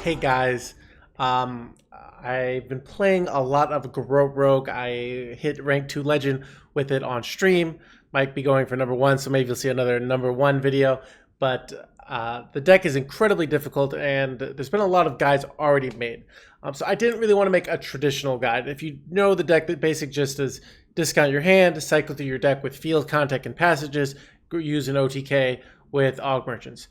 Hey guys, I've been playing a lot of Garrote Rogue. I hit rank 2 legend with it on stream. Might be going for number 1, so maybe you'll see another number 1 video. But the deck is incredibly difficult, and there's been a lot of guides already made. So I didn't really want to make a traditional guide. If you know the deck, the basic gist is discount your hand, cycle through your deck with field contact and passages, use an OTK with Aug Merchants.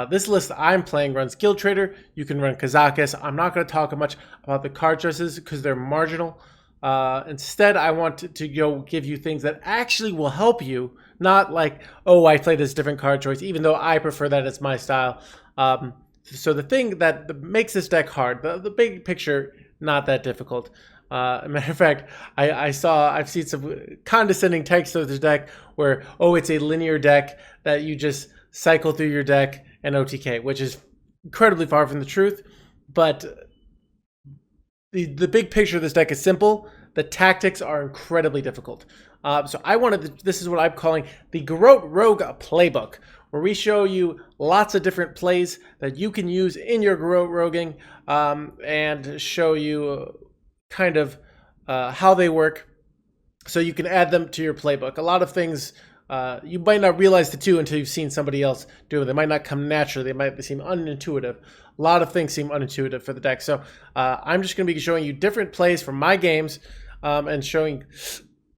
This list I'm playing runs Guild Trader. You can run Kazakus. I'm not going to talk much about the card choices because they're marginal. Instead, I want to give you things that actually will help you, not like, oh, I play this different card choice, even though I prefer that. It's my style. So the thing that makes this deck hard, the big picture, not that difficult. As a matter of fact, I've seen some condescending text of this deck where, oh, it's a linear deck that you just cycle through your deck and OTK, which is incredibly far from the truth. But the big picture of this deck is simple. The tactics are incredibly difficult. So I wanted this is what I'm calling the Garrote Rogue Playbook, where we show you lots of different plays that you can use in your Garrote Roguing, and show you kind of how they work so you can add them to your playbook. A lot of things you might not realize the two until you've seen somebody else do it. They might not come naturally. They might seem unintuitive. A lot of things seem unintuitive for the deck. So I'm just going to be showing you different plays from my games, and showing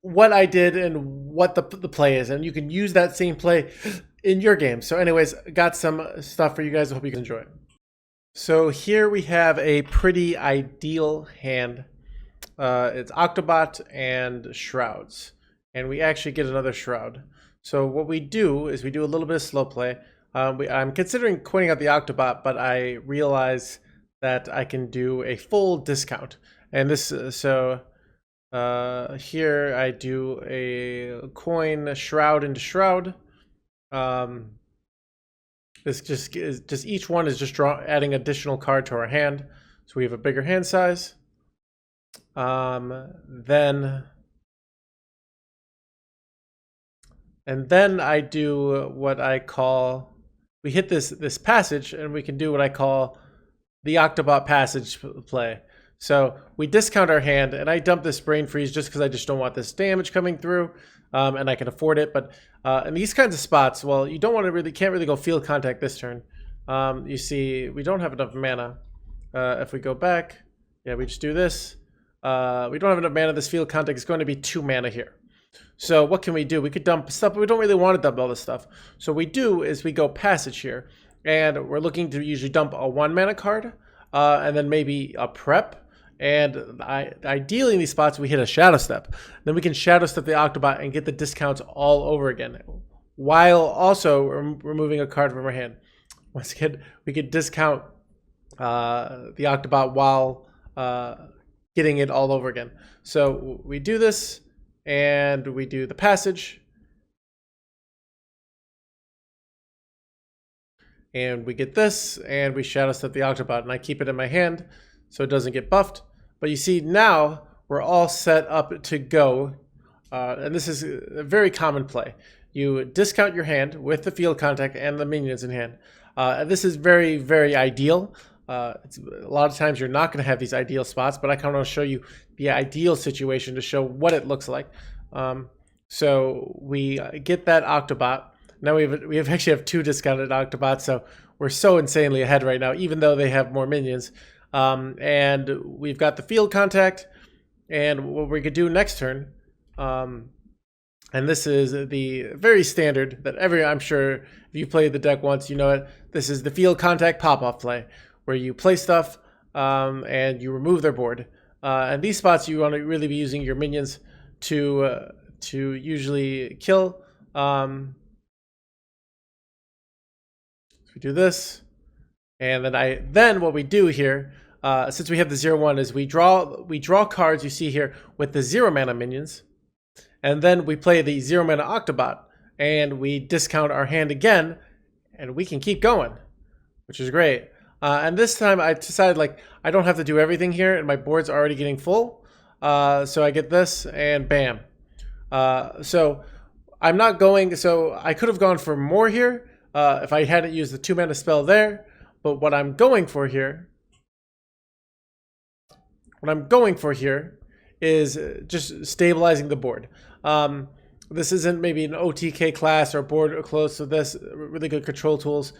what I did and what the play is. And you can use that same play in your game. So anyways, got some stuff for you guys. I hope you can enjoy it. So here we have a pretty ideal hand. It's Octobot and Shrouds. And we actually get another Shroud. So what we do is we do a little bit of slow play. I'm considering quitting out the Octobot, but I realize that I can do a full discount. And this, here I do a coin Shroud into Shroud. This just each one is just adding additional card to our hand. So we have a bigger hand size. And then I do what I call, we hit this passage, and we can do what I call the Octobot passage play. So we discount our hand, and I dump this Brain Freeze just because I just don't want this damage coming through, and I can afford it. But in these kinds of spots, well, you don't want to can't really go field contact this turn. You see, we don't have enough mana. If we go back, yeah, we just do this. We don't have enough mana. This field contact is going to be 2 mana here. So what can we do? We could dump stuff, but we don't really want to dump all this stuff. So what we do is we go passage here, and we're looking to usually dump a 1 mana card, and then maybe a prep. And ideally in these spots, we hit a Shadow Step. Then we can Shadow Step the Octobot and get the discounts all over again, while also removing a card from our hand. Once again, we could discount the Octobot while getting it all over again. So we do this, and we do the passage, and we get this, and we Shadow Step the Octobot, and I keep it in my hand so it doesn't get buffed. But you see, now we're all set up to go, and this is a very common play. You discount your hand with the field contact and the minions in hand. And this is very, very ideal. A lot of times you're not going to have these ideal spots, but I kind of want to show you the ideal situation to show what it looks like. So we get that Octobot. Now we actually have 2 discounted Octobots, so we're so insanely ahead right now, even though they have more minions. And we've got the field contact, and what we could do next turn, and this is the very standard that I'm sure if you played the deck once, you know it. This is the field contact pop-off play, where you play stuff, and you remove their board. And these spots you want to really be using your minions to usually kill. So we do this, and then what we do here, since we have the 0/1, is we draw cards you see here with the 0 mana minions, and then we play the 0 mana Octobot, and we discount our hand again, and we can keep going, which is great. And this time I decided, like, I don't have to do everything here, and my board's already getting full. So I get this, and bam. So I'm not going, so I could have gone for more here if I hadn't used the 2 mana spell there. But what I'm going for here what I'm going for here is just stabilizing the board. This isn't maybe an OTK class or board close to this, really good control tools.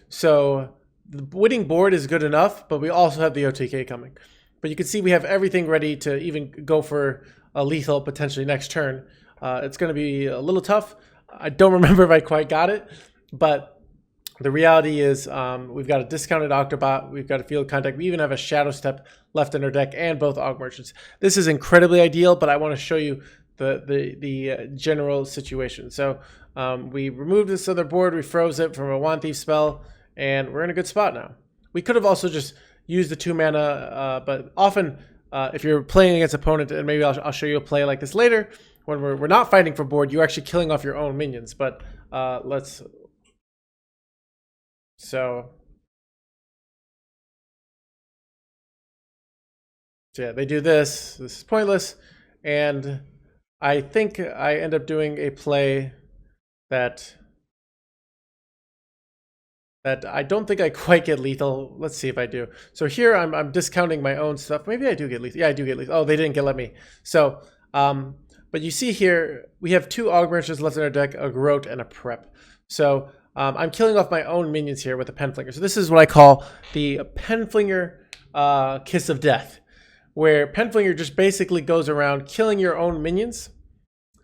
So the winning board is good enough, but we also have the OTK coming. But you can see we have everything ready to even go for a lethal potentially next turn. It's going to be a little tough. I don't remember if I quite got it, but the reality is we've got a discounted Octobot, we've got a field contact, we even have a Shadow Step left in our deck and both Aug Merchants. This is incredibly ideal, but I want to show you the general situation. So we removed this other board, we froze it from a Wand Thief spell, and we're in a good spot now. We could have also just used the 2 mana, but often if you're playing against opponent, and maybe I'll show you a play like this later, when we're not fighting for board, you're actually killing off your own minions. But so yeah, they do this. This is pointless, and I think I end up doing a play that I don't think I quite get lethal. Let's see if I do. So here I'm discounting my own stuff. Maybe I do get lethal. Yeah, I do get lethal. Oh, they didn't let me. So, but you see here, we have 2 Aug Merchants left in our deck, a Garrote and a Prep. So I'm killing off my own minions here with a Penflinger. So this is what I call the Penflinger Kiss of Death, where Penflinger just basically goes around killing your own minions,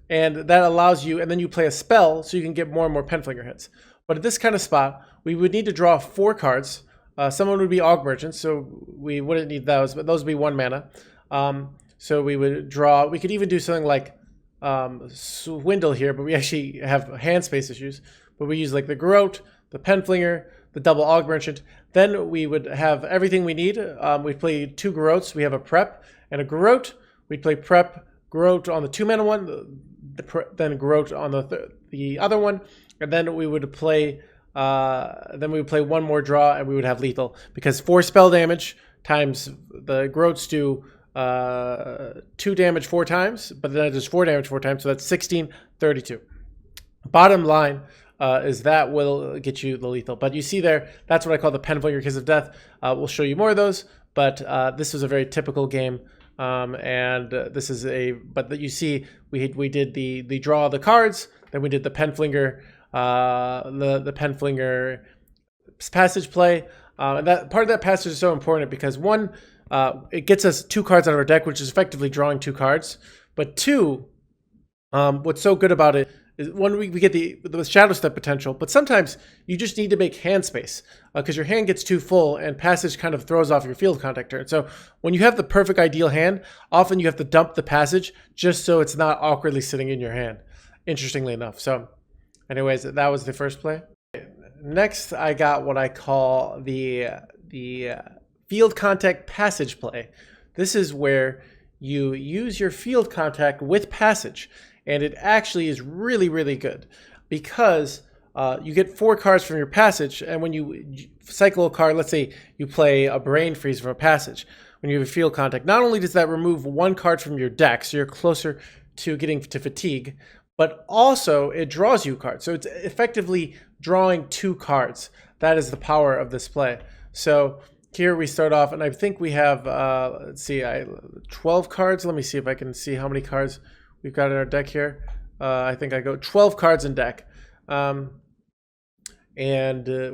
and that allows you, and then you play a spell so you can get more and more Penflinger hits. But at this kind of spot, we would need to draw 4 cards. Someone would be Aug Merchants, so we wouldn't need those, but those would be 1 mana. So we would draw, we could even do something like Swindle here, but we actually have hand space issues. But we use like the Garrote, the Penflinger, the double Aug Merchant. Then we would have everything we need. We'd play 2 Garrotes. We have a Prep and a Garrote. We'd play Prep, Garrote on the 2 mana one, then Garrote on the other one, and then we would play 1 more draw, and we would have lethal, because 4 spell damage times the Garrotes do 2 damage 4 times, but then it does 4 damage 4 times, so that's 16, 32. Bottom line is that will get you the lethal. But you see there, that's what I call the Penflinger Kiss of Death. We'll show you more of those, but this was a very typical game. And this is but you see, we did the draw of the cards, then we did the Penflinger, the Penflinger passage play. And that part of that passage is so important because 1, it gets us 2 cards out of our deck, which is effectively drawing 2 cards. But 2, what's so good about it is 1, we get the Shadow Step potential, but sometimes you just need to make hand space because your hand gets too full and passage kind of throws off your field contact turn. So when you have the perfect ideal hand, often you have to dump the passage just so it's not awkwardly sitting in your hand, interestingly enough. So anyways, that was the first play. Next, I got what I call the field contact passage play. This is where you use your field contact with passage, and it actually is really, really good because you get 4 cards from your passage, and when you cycle a card, let's say you play a Brain Freeze from a passage, when you have a field contact, not only does that remove 1 card from your deck, so you're closer to getting to fatigue, but also it draws you cards. So it's effectively drawing 2 cards. That is the power of this play. So here we start off, and I think we have, let's see, 12 cards. Let me see if I can see how many cards we've got in our deck here. I think I go 12 cards in deck. And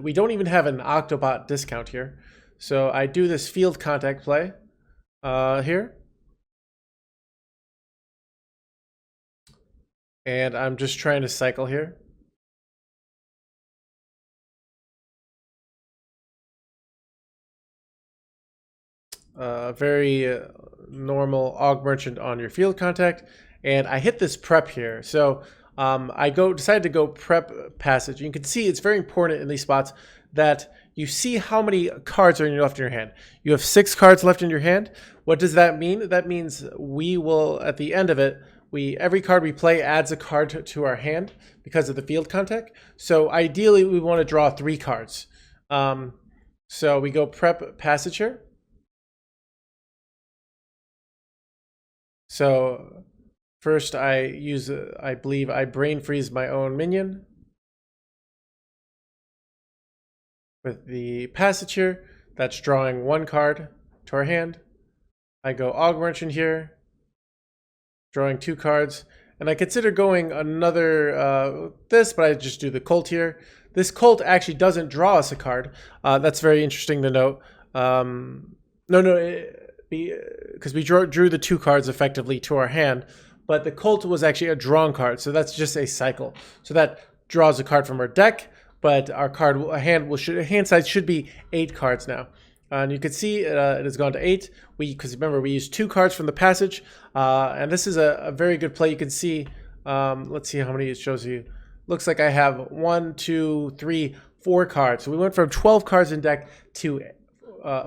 we don't even have an Octobot discount here. So I do this field contact play here. And I'm just trying to cycle here. Very normal Aug Merchant on your field contact. And I hit this Prep here. So I decided to go Prep passage. You can see it's very important in these spots that you see how many cards are left in your hand. You have 6 cards left in your hand. What does that mean? That means we will, at the end of it, every card we play adds a card to our hand because of the field contact. So ideally, we want to draw 3 cards. So we go Prep passage here. So first I believe I Brain Freeze my own minion with the passage here. That's drawing 1 card to our hand. I go Augmentation here, drawing 2 cards. And I consider going another this, but I just do the Colt here. This Colt actually doesn't draw us a card. That's very interesting to note. Because we drew the 2 cards effectively to our hand, but the Colt was actually a drawn card, so that's just a cycle. So that draws a card from our deck, but our hand size should be 8 cards now. And you can see it has gone to 8. Because remember, we used 2 cards from the passage, and this is a very good play. You can see, let's see how many it shows you. Looks like I have 1, 2, 3, 4 cards. So we went from 12 cards in deck to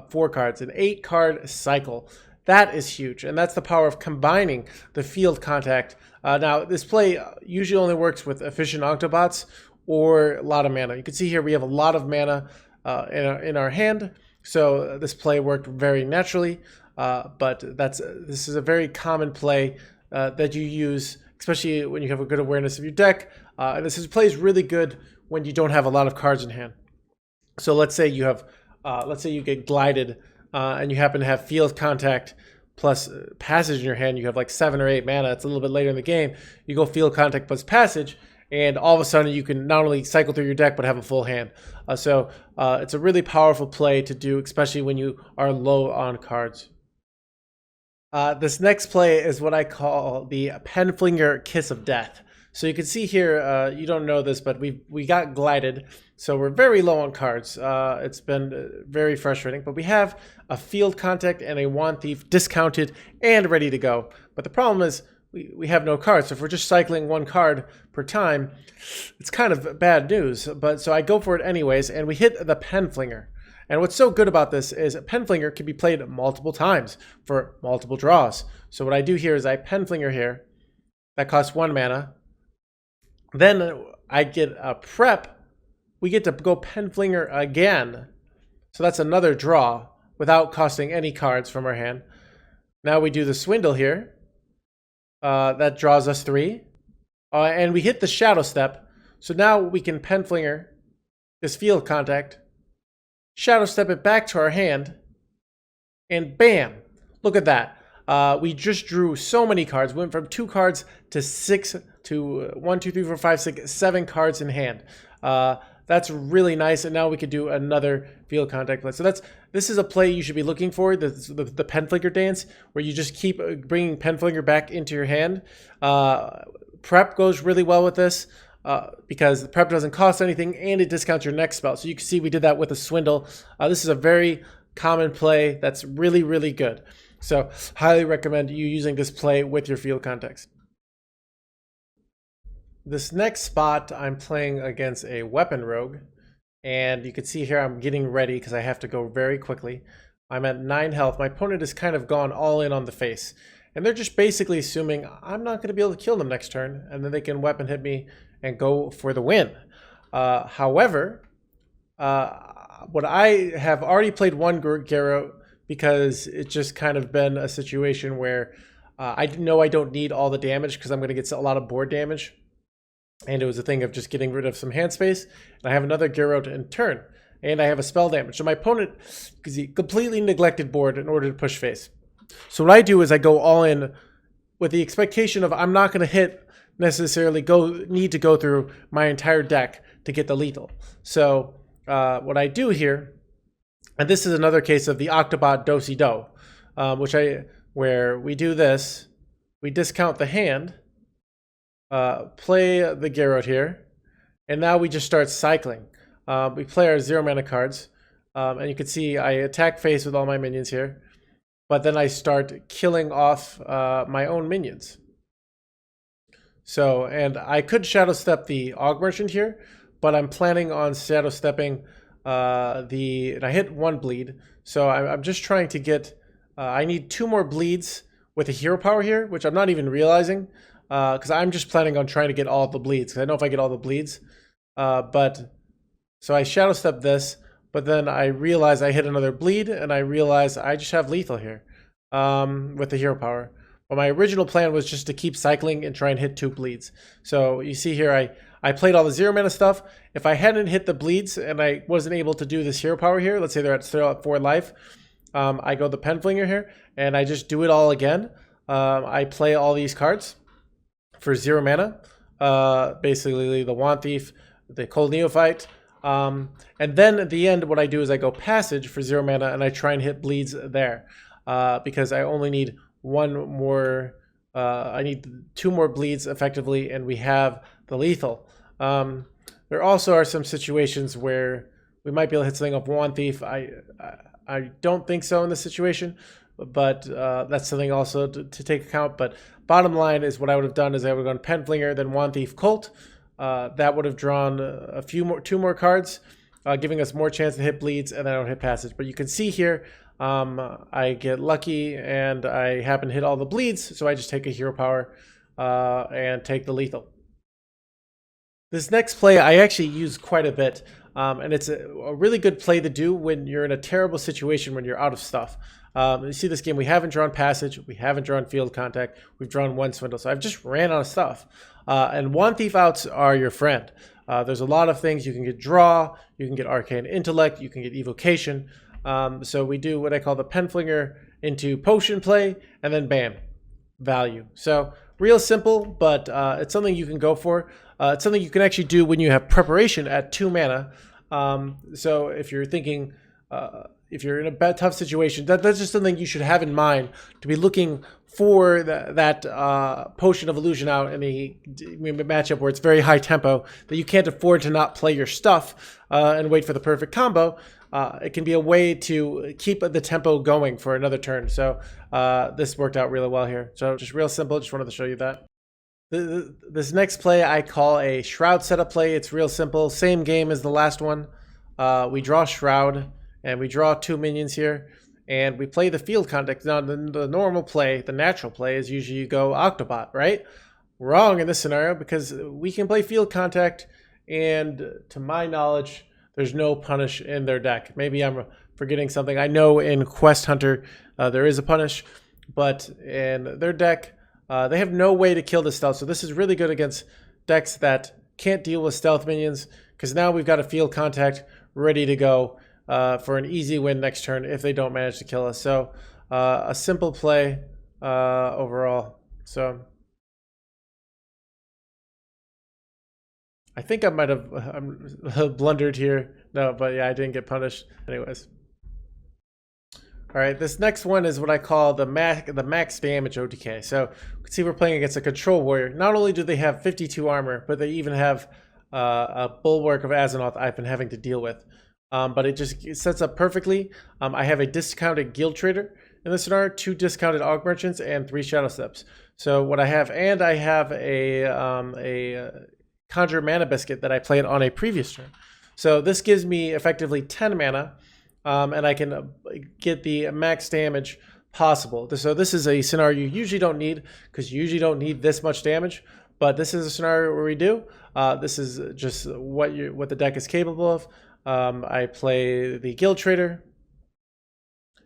4 cards, an 8-card cycle. That is huge, and that's the power of combining the field contact. Now, this play usually only works with efficient Octobots or a lot of mana. You can see here we have a lot of mana in our hand, so this play worked very naturally. But this is a very common play that you use, especially when you have a good awareness of your deck. And this play is really good when you don't have a lot of cards in hand. So let's say you have, let's say you get glided and you happen to have field contact plus passage in your hand. You have like 7 or 8 mana. It's a little bit later in the game. You go field contact plus passage, and all of a sudden you can not only cycle through your deck but have a full hand. So it's a really powerful play to do, especially when you are low on cards. This next play is what I call the Penflinger Kiss of Death. So you can see here, you don't know this, but we got glided, so we're very low on cards. It's been very frustrating, but we have a field contact and a Wand Thief discounted and ready to go. But the problem is we have no cards, so if we're just cycling 1 card per time, it's kind of bad news. But so I go for it anyways, and we hit the Penflinger. And what's so good about this is Penflinger can be played multiple times for multiple draws. So what I do here is I Penflinger here. That costs 1 mana. Then I get a prep. We get to go Penflinger again. So that's another draw without costing any cards from our hand. Now we do the Swindle here. That draws us 3. And we hit the Shadow Step. So now we can Penflinger this field contact, Shadow Step it back to our hand, and bam! Look at that. We just drew so many cards. We went from 2 cards to 6 to 1, 2, 3, 4, 5, 6, 7 cards in hand. That's really nice, and now we could do another field contact play. So this is a play you should be looking for, the Penflinger dance, where you just keep bringing Penflinger back into your hand. Prep goes really well with this. Because the prep doesn't cost anything and it discounts your next spell. So you can see we did that with a Swindle. This is a very common play that's really, really good. So highly recommend you using this play with your field contacts. This next spot I'm playing against a Weapon Rogue. And you can see here I'm getting ready because I have to go very quickly. I'm at 9 health. My opponent has kind of gone all in on the face. And they're just basically assuming I'm not going to be able to kill them next turn. And then they can weapon hit me and go for the win. However, what I have already played 1 Garrote because it's just kind of been a situation where I know I don't need all the damage because I'm going to get a lot of board damage. And it was a thing of just getting rid of some hand space. And I have another Garrote in turn. And I have a spell damage. So my opponent, because he completely neglected board in order to push face. So what I do is I go all in with the expectation of I'm not going to necessarily need to go through my entire deck to get the lethal. So what I do here, and this is another case of the Octobot Do-Si-Do, where we do this, we discount the hand, play the Garrote here, and now we just start cycling. We play our 0 mana cards, and you can see I attack face with all my minions here, but then I start killing off my own minions. So, and I could Shadow Step the Aug Merchant here, but I'm planning on Shadow Stepping and I hit 1 bleed. So I'm just trying to get, I need 2 more bleeds with a hero power here, which I'm not even realizing, because I'm just planning on trying to get all the bleeds. I know if I get all the bleeds, so I Shadow Step this, but then I realize I hit another bleed, and I realize I just have lethal here with the hero power. But my original plan was just to keep cycling and try and hit 2 bleeds. So you see here, I played all the 0 mana stuff. If I hadn't hit the bleeds and I wasn't able to do this hero power here, let's say they're at 4 life, I go the Pen Flinger here, and I just do it all again. I play all these cards for 0 mana. Basically the Wand Thief, the Cold Neophyte. And then at the end, what I do is I go Passage for 0 mana, and I try and hit bleeds there. Because I only need one more, I need 2 more bleeds effectively, and we have the lethal. There also are some situations where we might be able to hit something off Wand Thief. I don't think so in this situation, but that's something also to take account. But bottom line is what I would have done is I would have gone Pen Flinger, then Wand Thief Colt. That would have drawn two more cards, giving us more chance to hit bleeds, and then I would hit Passage. But you can see here, I get lucky and I happen to hit all the bleeds, so I just take a hero power and take the lethal. This next play I actually use quite a bit, and it's a really good play to do when you're in a terrible situation, when you're out of stuff. You see this game, we haven't drawn Passage, we haven't drawn Field Contact, we've drawn 1 Swindle, so I've just ran out of stuff. And Wand Thief outs are your friend. There's a lot of things. You can get Draw, you can get Arcane Intellect, you can get Evocation. So we do what I call the Pen Flinger into Potion play, and then bam, value. So real simple, but it's something you can go for. It's something you can actually do when you have Preparation at 2 mana. So if you're thinking, if you're in a bad, tough situation, that's just something you should have in mind, to be looking for that Potion of Illusion out in a matchup where it's very high tempo, that you can't afford to not play your stuff and wait for the perfect combo. It can be a way to keep the tempo going for another turn. So this worked out really well here. So just real simple. Just wanted to show you that. This next play I call a Shroud setup play. It's real simple. Same game as the last one. We draw Shroud, and we draw 2 minions here, and we play the Field Contact. Now, the normal play, the natural play, is usually you go Octobot, right? Wrong in this scenario, because we can play Field Contact, and to my knowledge, there's no punish in their deck. Maybe I'm forgetting something. I know in Quest Hunter there is a punish, but in their deck, they have no way to kill the stealth. So this is really good against decks that can't deal with stealth minions, because now we've got a Field Contact ready to go for an easy win next turn if they don't manage to kill us. So a simple play overall. So I think I might have blundered here. No, but yeah, I didn't get punished. Anyways. All right, this next one is what I call the max damage OTK. So you can see we're playing against a Control Warrior. Not only do they have 52 armor, but they even have a Bulwark of Azeroth I've been having to deal with. But it sets up perfectly. I have a discounted Guild Trader in this scenario, 2 discounted Aug Merchants, and 3 Shadow Steps. So what I have, and I have a Conjure Mana Biscuit that I played on a previous turn. So this gives me effectively 10 mana. And I can get the max damage possible. So this is a scenario you usually don't need, because you usually don't need this much damage. But this is a scenario where we do. This is just what the deck is capable of. I play the Guild Trader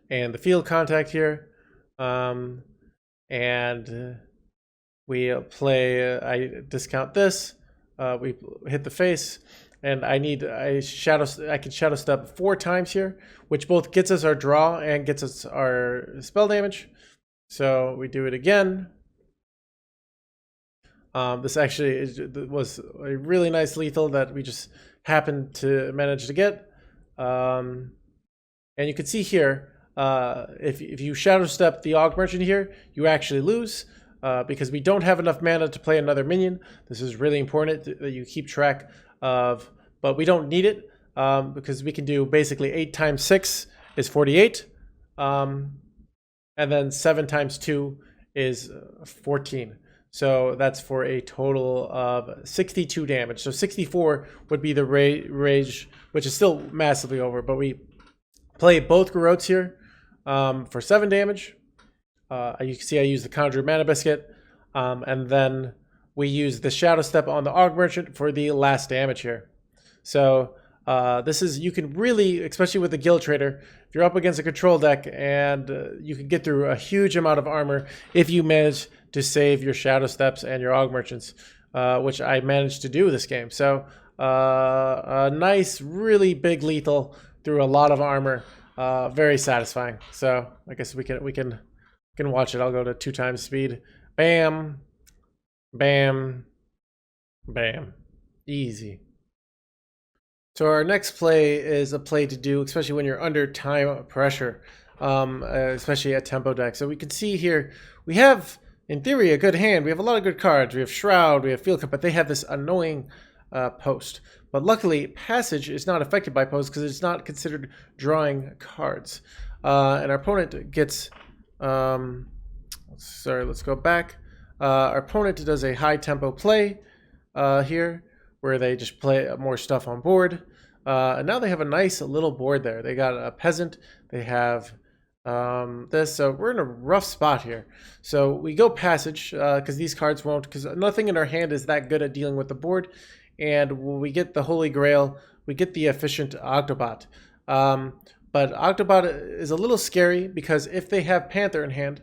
and the Field Contact here, and we play. I discount this. We hit the face. And I can Shadow Step 4 times here, which both gets us our draw and gets us our spell damage. So we do it again. This actually was a really nice lethal that we just happened to manage to get. And you can see here, if you Shadow Step the Aug Merchant here, you actually lose. Because we don't have enough mana to play another minion. This is really important that you keep track of, but we don't need it because we can do basically 8 times 6 is 48, and then 7 times 2 is 14. So that's for a total of 62 damage. So 64 would be the rage, which is still massively over, but we play both Garrotes here for 7 damage. You can see I use the Conjure Mana Biscuit, and then we use the Shadow Step on the Aug Merchant for the last damage here. So this is, you can really, especially with the Guild Trader, if you're up against a control deck, and you can get through a huge amount of armor if you manage to save your Shadow Steps and your Aug Merchants, which I managed to do this game. So a nice, really big lethal through a lot of armor. very satisfying. So I guess we can watch it. I'll go to 2 times speed. Bam, bam, bam. Easy. So our next play is a play to do, especially when you're under time pressure, especially at tempo deck. So we can see here, we have, in theory, a good hand. We have a lot of good cards. We have Shroud, we have Field Cup, but they have this annoying post. But luckily, Passage is not affected by post because it's not considered drawing cards. And our opponent gets, sorry, let's go back. Our opponent does a high tempo play here, where they just play more stuff on board. And now they have a nice little board there. They got a Peasant. They have this. So we're in a rough spot here. So we go Passage because these cards won't, because nothing in our hand is that good at dealing with the board. And when we get the Holy Grail, we get the Efficient Octobot. But Octobot is a little scary because if they have Panther in hand,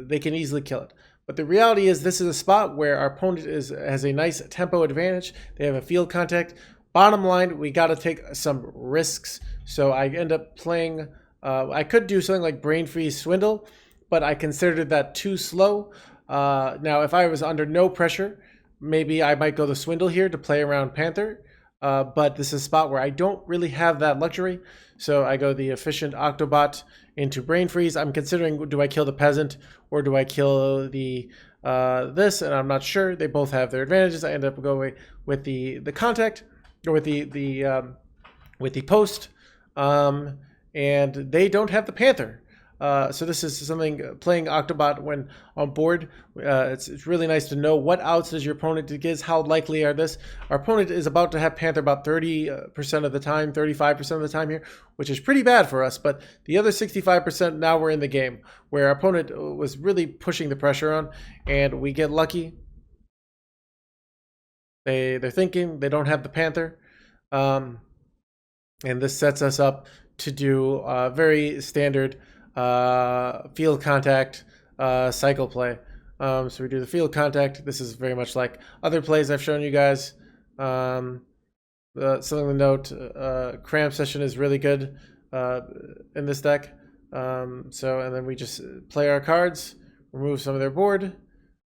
they can easily kill it. But the reality is this is a spot where our opponent has a nice tempo advantage. They have a field contact. Bottom line, we got to take some risks. So I end up playing, I could do something like Brain Freeze Swindle, but I considered that too slow. Now, if I was under no pressure, maybe I might go the Swindle here to play around Panther. But this is a spot where I don't really have that luxury. So I go the Efficient Octobot into Brain Freeze. I'm considering, do I kill the Peasant or do I kill the this? And I'm not sure. They both have their advantages. I end up going with the contact, or with the post, and they don't have the Panther. So this is something, playing Octobot when on board, it's really nice to know what outs does your opponent get, how likely are this. Our opponent is about to have Panther about 30% of the time, 35% of the time here, which is pretty bad for us. But the other 65%, now we're in the game, where our opponent was really pushing the pressure on, and we get lucky. They're thinking they don't have the Panther, and this sets us up to do very standard field contact cycle play. So we do the field contact. This is very much like other plays I've shown you guys. Something to note, Cram Session is really good in this deck. And then we just play our cards, remove some of their board,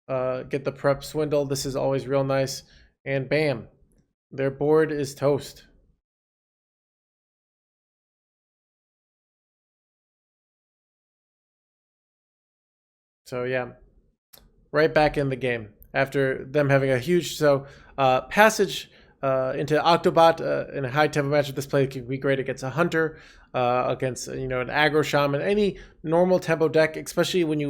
get the prep Swindle. This is always real nice. And bam, their board is toast. So yeah, right back in the game after them having a huge Passage into Octobot in a high tempo matchup. This play can be great against a Hunter, against an Aggro Shaman, any normal tempo deck, especially when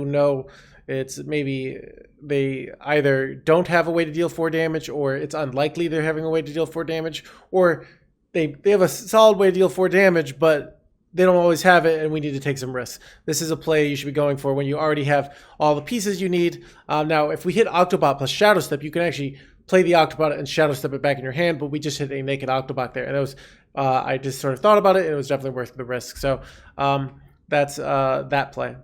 it's maybe they either don't have a way to deal 4 damage, or it's unlikely they're having a way to deal 4 damage, or they have a solid way to deal 4 damage, but they don't always have it, and we need to take some risks. This is a play you should be going for when you already have all the pieces you need. Now, if we hit Octobot plus Shadow Step, you can actually play the Octobot and Shadow Step it back in your hand, but we just hit a naked Octobot there. And it was, I just sort of thought about it, and it was definitely worth the risk. So that's that play.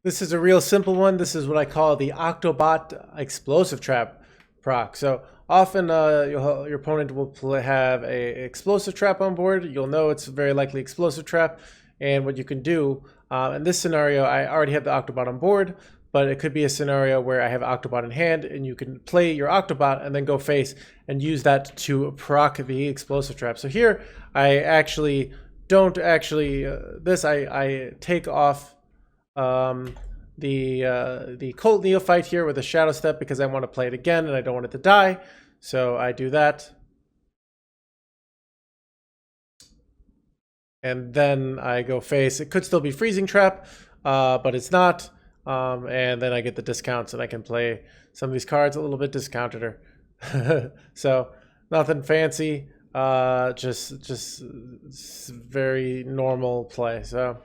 This is a real simple one. This is what I call the Octobot Explosive Trap proc. So often your opponent will have a explosive trap on board. You'll know it's very likely explosive trap. And what you can do, in this scenario, I already have the Octobot on board, but it could be a scenario where I have Octobot in hand, and you can play your Octobot and then go face and use that to proc the explosive trap. So here, I actually don't actually, I take off the Colt Neophyte here with a Shadow Step because I want to play it again and I don't want it to die. So I do that. And then I go face. It could still be Freezing Trap, but it's not. And then I get the discounts and I can play some of these cards a little bit discounted. So nothing fancy, just very normal play. So